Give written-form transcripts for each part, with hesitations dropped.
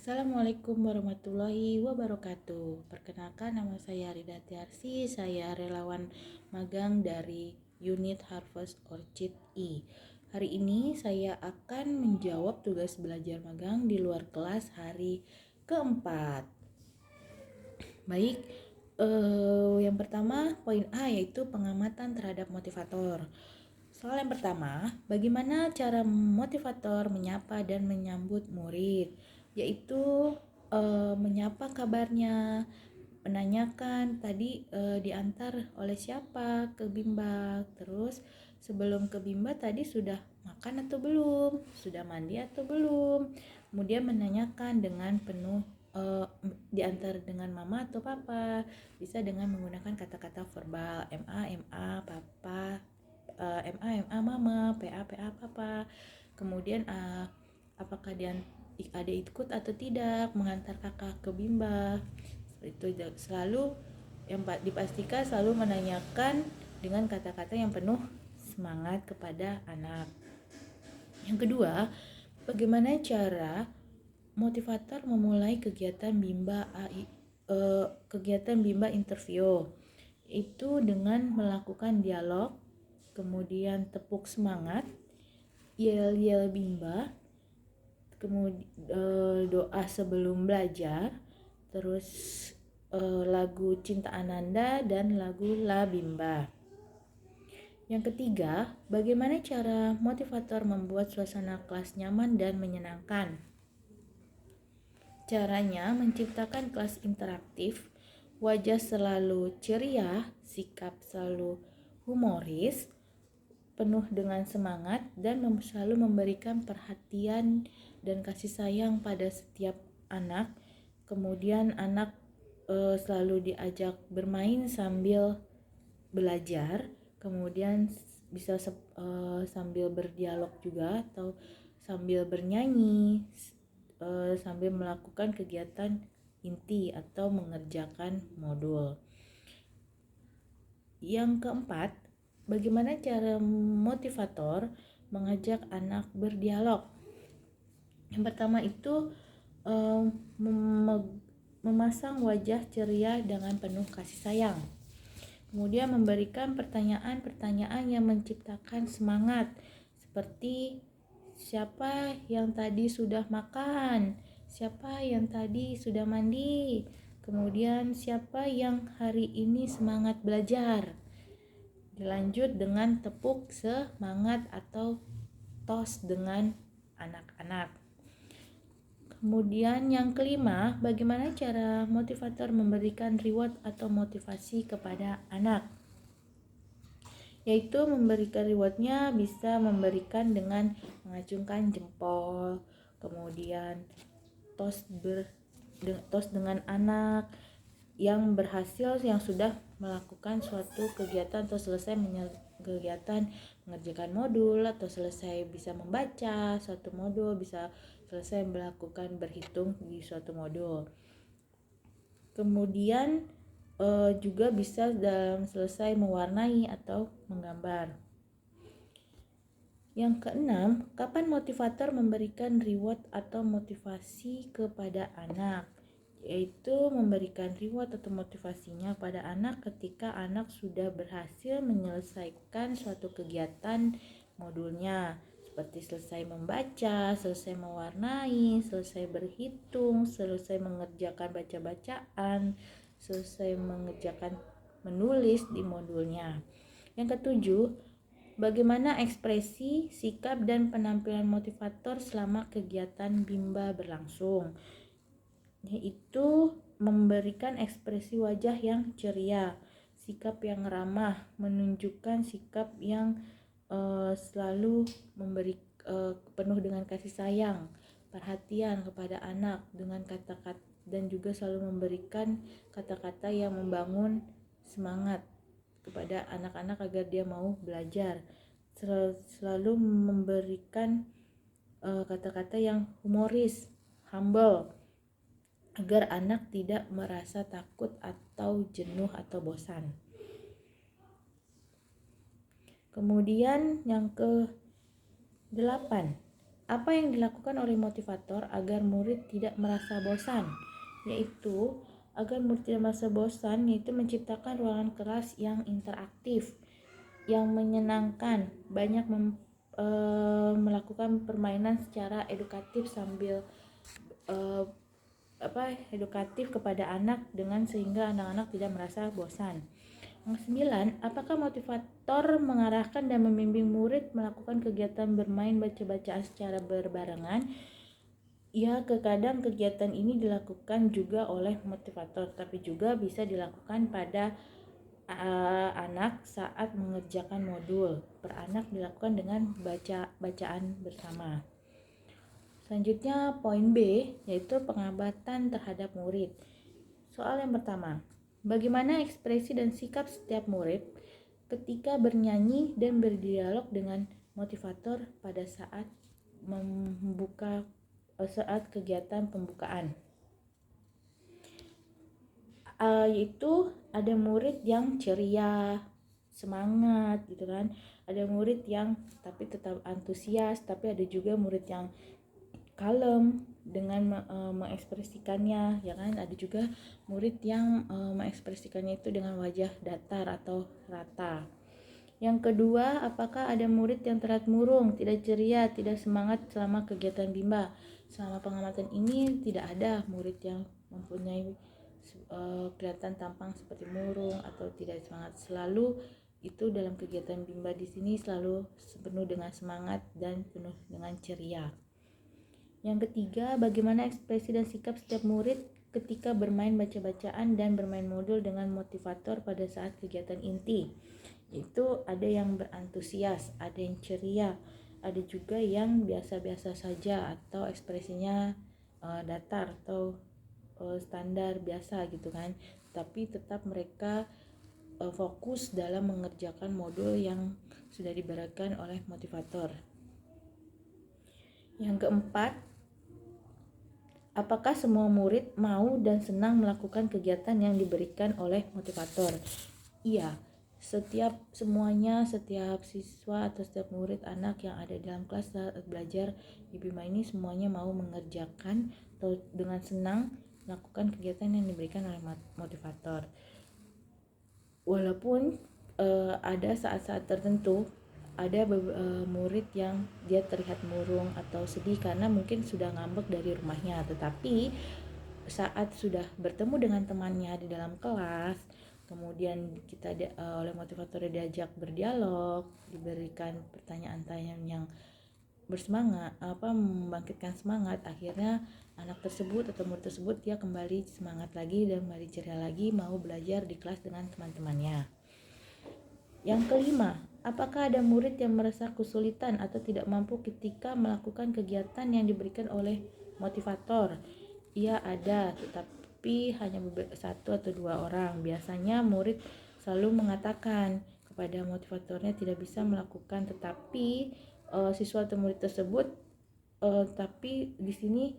Assalamualaikum warahmatullahi wabarakatuh. Perkenalkan, nama saya Rida Tiarsi. Saya relawan magang dari unit Harvest Orchid E. Hari ini saya akan menjawab tugas belajar magang di luar kelas hari keempat. Baik, yang pertama poin A yaitu pengamatan terhadap motivator. Soal yang pertama, bagaimana cara motivator menyapa dan menyambut murid? Yaitu menyapa kabarnya, menanyakan tadi diantar oleh siapa ke Bimba, terus sebelum ke Bimba tadi sudah makan atau belum, sudah mandi atau belum, kemudian menanyakan dengan penuh diantar dengan mama atau papa, bisa dengan menggunakan kata-kata verbal ma papa, ma mama, pa papa. Kemudian apakah dia ada ikut atau tidak mengantar kakak ke Bimba. Itu selalu yang dipastikan selalu menanyakan dengan kata-kata yang penuh semangat kepada anak. Yang kedua, bagaimana cara motivator memulai kegiatan Bimba interview? Itu dengan melakukan dialog, kemudian tepuk semangat, yel-yel Bimba, kemudian doa sebelum belajar, terus lagu Cinta Ananda dan lagu La Bimba. Yang ketiga, bagaimana cara motivator membuat suasana kelas nyaman dan menyenangkan? Caranya menciptakan kelas interaktif, wajah selalu ceria, sikap selalu humoris, penuh dengan semangat, dan selalu memberikan perhatian dan kasih sayang pada setiap anak. Kemudian anak selalu diajak bermain sambil belajar, kemudian bisa sambil berdialog juga atau sambil bernyanyi, sambil melakukan kegiatan inti atau mengerjakan modul. Yang keempat, bagaimana cara motivator mengajak anak berdialog? Yang pertama itu memasang wajah ceria dengan penuh kasih sayang. Kemudian memberikan pertanyaan-pertanyaan yang menciptakan semangat, seperti siapa yang tadi sudah makan, siapa yang tadi sudah mandi, kemudian siapa yang hari ini semangat belajar. Dilanjut dengan tepuk semangat atau tos dengan anak-anak. Kemudian yang kelima, bagaimana cara motivator memberikan reward atau motivasi kepada anak? Yaitu memberikan rewardnya bisa memberikan dengan mengacungkan jempol, kemudian tos dengan anak yang berhasil, yang sudah melakukan suatu kegiatan atau selesai kegiatan mengerjakan modul, atau selesai bisa membaca suatu modul, bisa selesai melakukan berhitung di suatu modul. Kemudian juga bisa dalam selesai mewarnai atau menggambar. Yang keenam, kapan motivator memberikan reward atau motivasi kepada anak? Yaitu memberikan reward atau motivasinya pada anak ketika anak sudah berhasil menyelesaikan suatu kegiatan modulnya, seperti selesai membaca, selesai mewarnai, selesai berhitung, selesai mengerjakan baca-bacaan, selesai mengerjakan menulis di modulnya. Yang ketujuh, bagaimana ekspresi, sikap, dan penampilan motivator selama kegiatan Bimba berlangsung? Yaitu memberikan ekspresi wajah yang ceria, sikap yang ramah, menunjukkan sikap yang selalu memberi penuh dengan kasih sayang, perhatian kepada anak dengan kata-kata, dan juga selalu memberikan kata-kata yang membangun semangat kepada anak-anak agar dia mau belajar. Selalu memberikan kata-kata yang humoris, humble, agar anak tidak merasa takut atau jenuh atau bosan. Kemudian yang ke-8, Apa yang dilakukan oleh motivator agar murid tidak merasa bosan? Yaitu agar murid tidak merasa bosan, yaitu menciptakan ruangan kelas yang interaktif, yang menyenangkan, banyak melakukan permainan secara edukatif sambil eh, edukatif kepada anak dengan sehingga anak-anak tidak merasa bosan. Yang 9, apakah motivator mengarahkan dan membimbing murid melakukan kegiatan bermain baca-bacaan secara berbarengan? Ya, terkadang kegiatan ini dilakukan juga oleh motivator, tapi juga bisa dilakukan pada anak saat mengerjakan modul. Per anak dilakukan dengan bacaan bersama. Selanjutnya poin B, yaitu pengamatan terhadap murid. Soal yang pertama, bagaimana ekspresi dan sikap setiap murid ketika bernyanyi dan berdialog dengan motivator pada saat kegiatan pembukaan? Yaitu ada murid yang ceria, semangat gitu kan. Ada murid yang tapi tetap antusias, tapi ada juga murid yang kalem dengan mengekspresikannya, ya kan. Ada juga murid yang mengekspresikannya itu dengan wajah datar atau rata. Yang kedua, apakah ada murid yang terlihat murung, tidak ceria, tidak semangat selama kegiatan bimbel? Selama pengamatan ini tidak ada murid yang mempunyai kelihatan tampang seperti murung atau tidak semangat. Selalu itu dalam kegiatan bimbel di sini selalu penuh dengan semangat dan penuh dengan ceria. Yang ketiga, bagaimana ekspresi dan sikap setiap murid ketika bermain baca-bacaan dan bermain modul dengan motivator pada saat kegiatan inti? Itu ada yang berantusias, ada yang ceria, ada juga yang biasa-biasa saja atau ekspresinya datar atau standar biasa gitu kan. Tapi tetap mereka fokus dalam mengerjakan modul yang sudah diberikan oleh motivator. Yang keempat, apakah semua murid mau dan senang melakukan kegiatan yang diberikan oleh motivator? Iya, setiap siswa atau setiap murid anak yang ada dalam kelas saat belajar di Bima ini semuanya mau mengerjakan atau dengan senang melakukan kegiatan yang diberikan oleh motivator. Walaupun ada saat-saat tertentu ada murid yang dia terlihat murung atau sedih karena mungkin sudah ngambek dari rumahnya, tetapi saat sudah bertemu dengan temannya di dalam kelas, kemudian kita oleh motivator diajak berdialog, diberikan pertanyaan-pertanyaan yang bersemangat, membangkitkan semangat, akhirnya anak tersebut atau murid tersebut dia kembali semangat lagi dan kembali ceria lagi mau belajar di kelas dengan teman-temannya. Yang kelima, apakah ada murid yang merasa kesulitan atau tidak mampu ketika melakukan kegiatan yang diberikan oleh motivator? Iya ada, tetapi hanya satu atau dua orang. Biasanya murid selalu mengatakan kepada motivatornya tidak bisa melakukan, tetapi siswa atau murid tersebut tapi di sini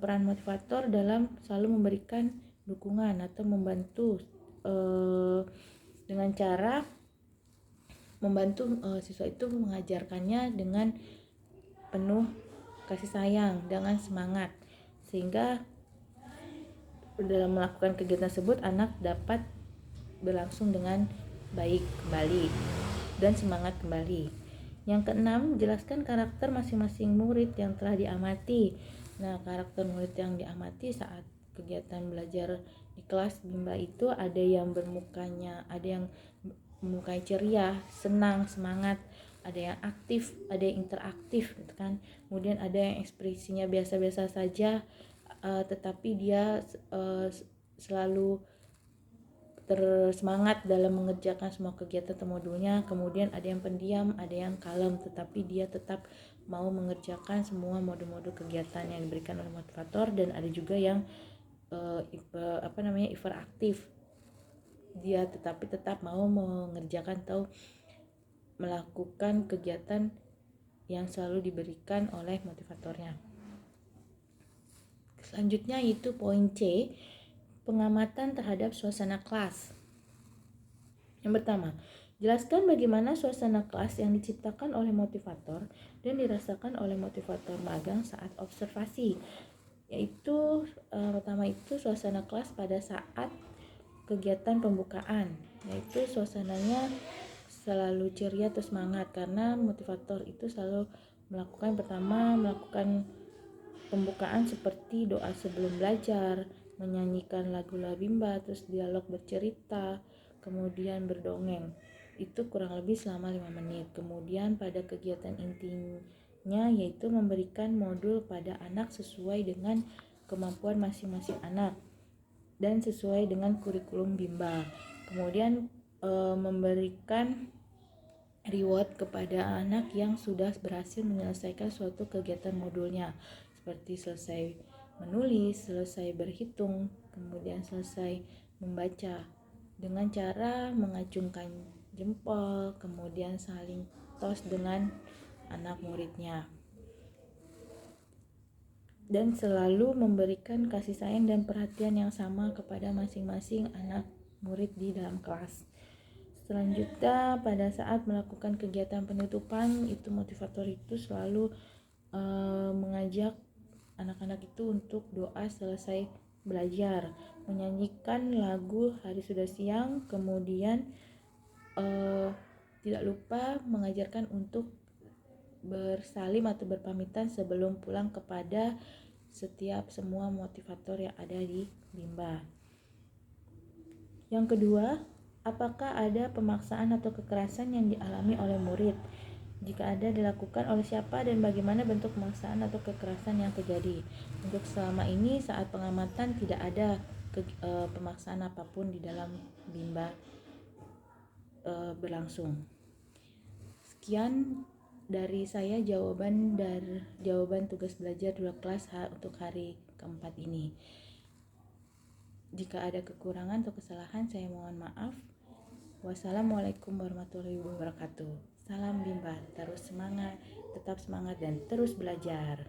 peran motivator dalam selalu memberikan dukungan atau membantu dengan cara membantu siswa itu mengajarkannya dengan penuh kasih sayang, dengan semangat, sehingga dalam melakukan kegiatan tersebut anak dapat berlangsung dengan baik kembali dan semangat kembali. Yang keenam, jelaskan karakter masing-masing murid yang telah diamati. Nah, karakter murid yang diamati saat kegiatan belajar di kelas Bimba itu ada yang bermukanya ceria, senang, semangat, ada yang aktif, ada yang interaktif gitu kan. Kemudian ada yang ekspresinya biasa-biasa saja, tetapi dia selalu tersemangat dalam mengerjakan semua kegiatan atau modulnya. Kemudian ada yang pendiam, ada yang kalem, tetapi dia tetap mau mengerjakan semua modul-modul kegiatan yang diberikan oleh motivator. Dan ada juga yang hiperaktif, dia tetap mau mengerjakan atau melakukan kegiatan yang selalu diberikan oleh motivatornya. Selanjutnya yaitu poin C, pengamatan terhadap suasana kelas. Yang pertama, Jelaskan bagaimana suasana kelas yang diciptakan oleh motivator dan dirasakan oleh motivator magang saat observasi. Yaitu pertama itu suasana kelas pada saat kegiatan pembukaan, yaitu suasananya selalu ceria atau semangat karena motivator itu selalu melakukan pembukaan seperti doa sebelum belajar, menyanyikan lagu Labimba, terus dialog bercerita, kemudian berdongeng. Itu kurang lebih selama 5 menit. Kemudian pada kegiatan intinya yaitu memberikan modul pada anak sesuai dengan kemampuan masing-masing anak dan sesuai dengan kurikulum Bimba. Kemudian memberikan reward kepada anak yang sudah berhasil menyelesaikan suatu kegiatan modulnya, seperti selesai menulis, selesai berhitung, kemudian selesai membaca, dengan cara mengacungkan jempol, kemudian saling tos dengan anak muridnya, dan selalu memberikan kasih sayang dan perhatian yang sama kepada masing-masing anak murid di dalam kelas. Selanjutnya, pada saat melakukan kegiatan penutupan, itu motivator itu selalu mengajak anak-anak itu untuk doa selesai belajar, menyanyikan lagu Hari Sudah Siang, kemudian tidak lupa mengajarkan untuk bersalim atau berpamitan sebelum pulang kepada semua motivator yang ada di Bimba. Yang kedua, apakah ada pemaksaan atau kekerasan yang dialami oleh murid? Jika ada, dilakukan oleh siapa dan bagaimana bentuk pemaksaan atau kekerasan yang terjadi? Untuk selama ini saat pengamatan tidak ada pemaksaan apapun di dalam Bimba berlangsung. Sekian dari saya jawaban tugas belajar 2 kelas untuk hari keempat ini. Jika ada kekurangan atau kesalahan, saya mohon maaf. Wassalamualaikum warahmatullahi wabarakatuh. Salam Bimba, tetap semangat dan terus belajar.